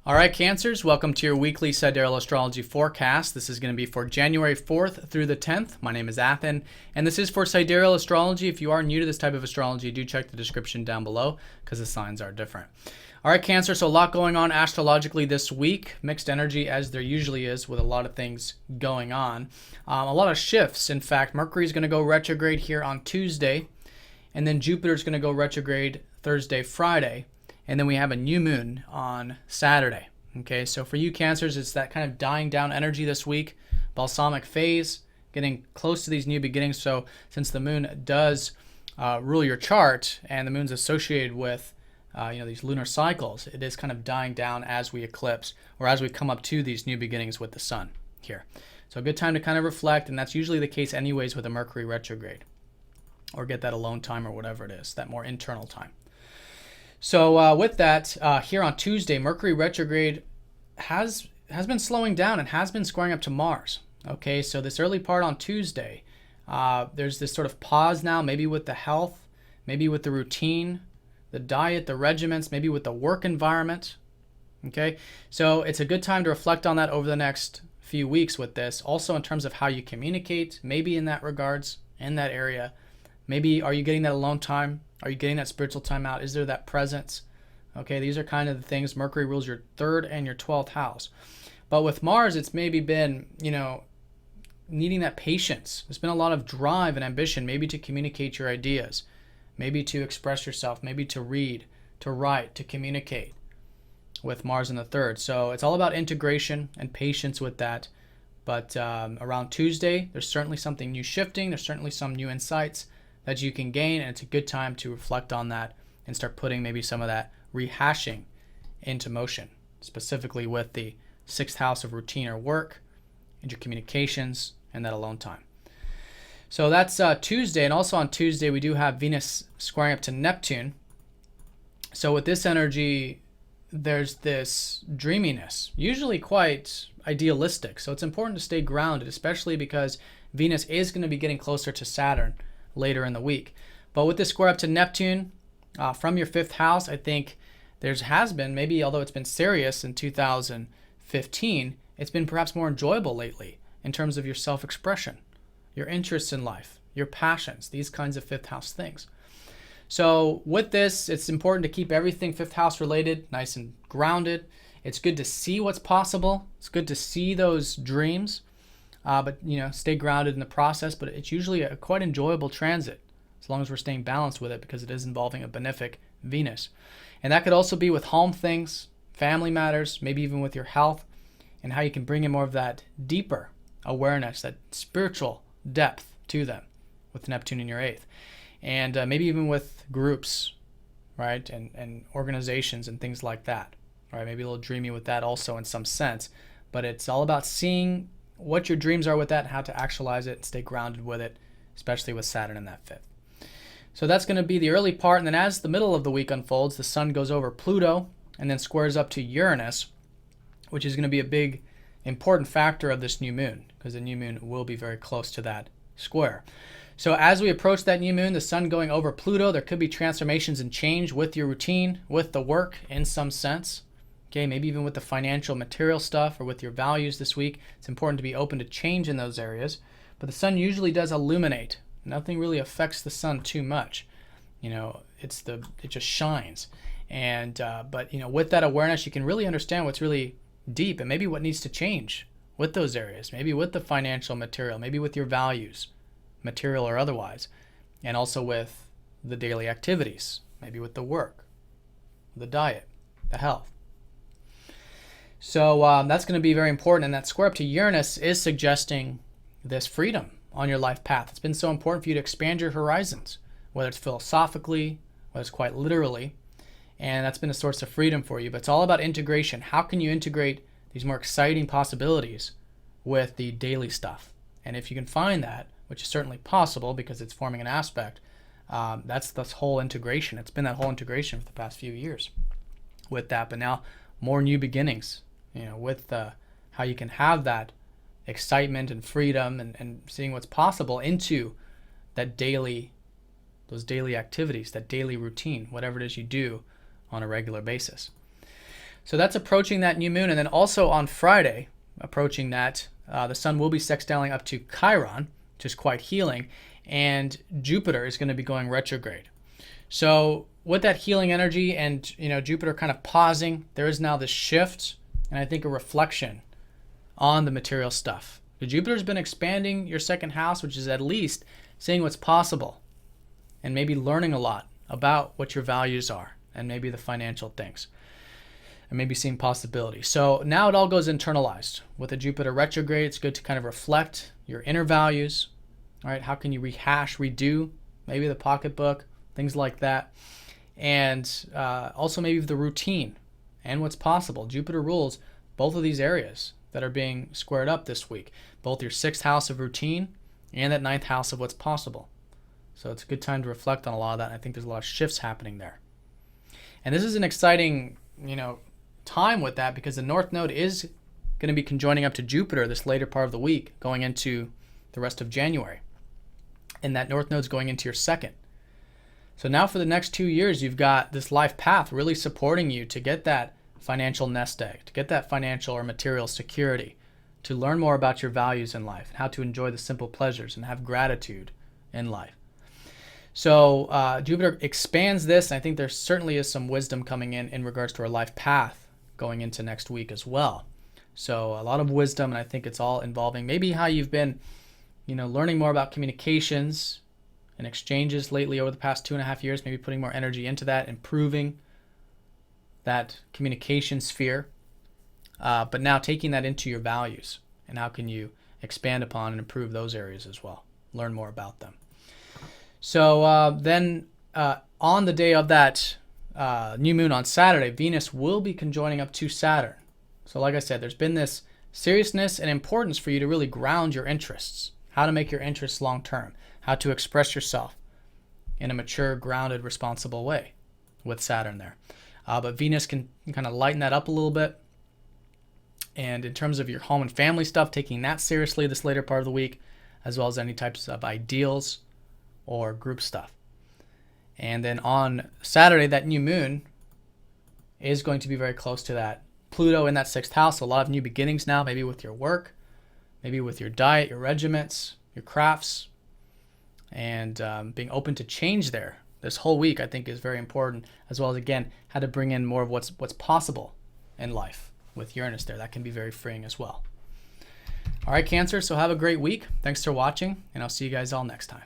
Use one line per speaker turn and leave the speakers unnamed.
All right, Cancers, welcome to your weekly Sidereal Astrology forecast. This is going to be for January 4th through the 10th. My name is Athen, and this is for Sidereal Astrology. If you are new to this type of astrology, do check the description down below because the signs are different. All right, Cancer, so a lot going on astrologically this week. Mixed energy, as there usually is, with a lot of things going on. A lot of shifts. In fact, Mercury is going to go retrograde here on Tuesday, and then Jupiter is going to go retrograde Thursday, Friday. And then we have a new moon on Saturday. Okay, so for you Cancers, it's that kind of dying down energy this week. Balsamic phase, getting close to these new beginnings. So since the moon does rule your chart and the moon's associated with these lunar cycles, it is kind of dying down as we eclipse or as we come up to these new beginnings with the sun here. So a good time to kind of reflect, and that's usually the case anyways with a Mercury retrograde, or get that alone time or whatever it is, that more internal time. So with that, here on Tuesday, Mercury retrograde has been slowing down and has been squaring up to Mars. Okay, so this early part on Tuesday, there's this sort of pause now, maybe with the health, maybe with the routine, the diet, the regimens, maybe with the work environment. Okay, so it's a good time to reflect on that over the next few weeks with this. Also in terms of how you communicate, maybe in that regards, in that area. Maybe are you getting that alone time? Are you getting that spiritual time out? Is there that presence? Okay, these are kind of the things. Mercury rules your 3rd and your 12th house. But with Mars, it's maybe been, needing that patience. There's been a lot of drive and ambition, maybe to communicate your ideas, maybe to express yourself, maybe to read, to write, to communicate with Mars in the 3rd. So it's all about integration and patience with that. But around Tuesday, there's certainly something new shifting. There's certainly some new insights that you can gain, and it's a good time to reflect on that and start putting maybe some of that rehashing into motion, specifically with the 6th house of routine or work, intercommunications, and that alone time. So that's Tuesday, and also on Tuesday we do have Venus squaring up to Neptune. So with this energy, there's this dreaminess, usually quite idealistic. So it's important to stay grounded, especially because Venus is going to be getting closer to Saturn later in the week. But with this square up to Neptune from your 5th house, I think there has been, maybe although it's been serious in 2015, it's been perhaps more enjoyable lately in terms of your self-expression, your interests in life, your passions, these kinds of 5th house things. So with this, it's important to keep everything 5th house related nice and grounded. It's good to see what's possible. It's good to see those dreams. But stay grounded in the process. But it's usually a quite enjoyable transit as long as we're staying balanced with it, because it is involving a benefic Venus. And that could also be with home things, family matters, maybe even with your health, and how you can bring in more of that deeper awareness, that spiritual depth to them with Neptune in your 8th. And maybe even with groups, right, and organizations and things like that. Right, maybe a little dreamy with that also in some sense. But it's all about seeing what your dreams are with that, and how to actualize it and stay grounded with it, especially with Saturn in that 5th. So that's going to be the early part, and then as the middle of the week unfolds, the sun goes over Pluto and then squares up to Uranus, which is going to be a big, important factor of this new moon, because the new moon will be very close to that square. So as we approach that new moon, the sun going over Pluto, there could be transformations and change with your routine, with the work in some sense. Okay, maybe even with the financial material stuff or with your values this week. It's important to be open to change in those areas. But the sun usually does illuminate. Nothing really affects the sun too much. It just shines. And but with that awareness, you can really understand what's really deep and maybe what needs to change with those areas. Maybe with the financial material, maybe with your values, material or otherwise, and also with the daily activities, maybe with the work, the diet, the health. So that's going to be very important, and that square up to Uranus is suggesting this freedom on your life path. It's been so important for you to expand your horizons, whether it's philosophically, whether it's quite literally, and that's been a source of freedom for you. But it's all about integration. How can you integrate these more exciting possibilities with the daily stuff? And if you can find that, which is certainly possible because it's forming an aspect, that's this whole integration. It's been that whole integration for the past few years with that, but now more new beginnings. With how you can have that excitement and freedom and seeing what's possible into that those daily activities, that daily routine, whatever it is you do on a regular basis. So that's approaching that new moon. And then also on Friday, approaching that, the sun will be sextiling up to Chiron, which is quite healing. And Jupiter is going to be going retrograde. So with that healing energy and, Jupiter kind of pausing, there is now this shift and I think a reflection on the material stuff. Jupiter's been expanding your second house, which is at least seeing what's possible and maybe learning a lot about what your values are and maybe the financial things and maybe seeing possibilities. So now it all goes internalized. With the Jupiter retrograde, it's good to kind of reflect your inner values. All right, how can you rehash, redo maybe the pocketbook, things like that. And also maybe the routine and what's possible. Jupiter rules both of these areas that are being squared up this week, both your 6th house of routine and that 9th house of what's possible. So it's a good time to reflect on a lot of that. And I think there's a lot of shifts happening there. And this is an exciting, time with that, because the North Node is going to be conjoining up to Jupiter this later part of the week, going into the rest of January. And that North Node's going into your 2nd. So now for the next 2 years, you've got this life path really supporting you to get that financial nest egg, to get that financial or material security, to learn more about your values in life, and how to enjoy the simple pleasures and have gratitude in life. So Jupiter expands this, and I think there certainly is some wisdom coming in regards to our life path going into next week as well. So a lot of wisdom, and I think it's all involving maybe how you've been, learning more about communications and exchanges lately over the past 2.5 years, maybe putting more energy into that, improving that communication sphere, but now taking that into your values and how can you expand upon and improve those areas as well, learn more about them. So then on the day of that new moon on Saturday, Venus will be conjoining up to Saturn. So like I said, there's been this seriousness and importance for you to really ground your interests, how to make your interests long term, how to express yourself in a mature, grounded, responsible way with Saturn there. But Venus can kind of lighten that up a little bit. And in terms of your home and family stuff, taking that seriously this later part of the week, as well as any types of ideals or group stuff. And then on Saturday, that new moon is going to be very close to that Pluto in that 6th house. So a lot of new beginnings now, maybe with your work, maybe with your diet, your regiments, your crafts, and being open to change there. This whole week, I think, is very important, as well as, again, how to bring in more of what's possible in life with Uranus there. That can be very freeing as well. All right, Cancer, so have a great week. Thanks for watching, and I'll see you guys all next time.